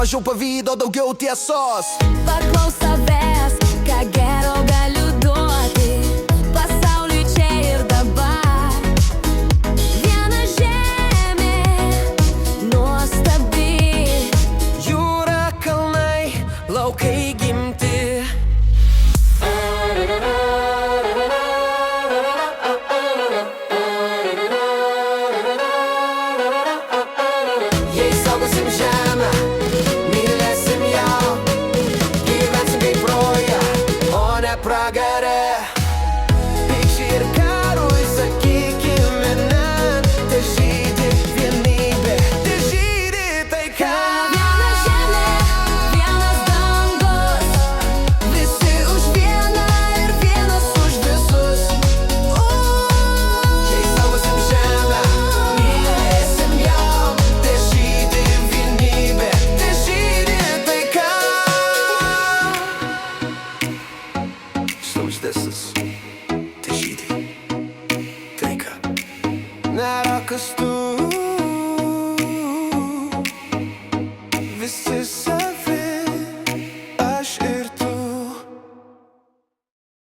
mažiau pavydo, daugiau tiesos. Paklaus savęs, ką gero galiu duoti pasauliui čia ir dabar. Viena žemė nuostabi, Jūra, kalnai, laukai gimti. Jei saugosim žemę, mylėsim ją, gyvensim kaip roja, o ne pragare. Pykčiai ir karui sakykime ne, te žydi vienybė, te žydi taika. viena žemė, vienas dangus, visi už vieną ir vienas už visus. Jei saugosim žemę, mylėsim ją, te žydi vienybė, te žydi taika. So this is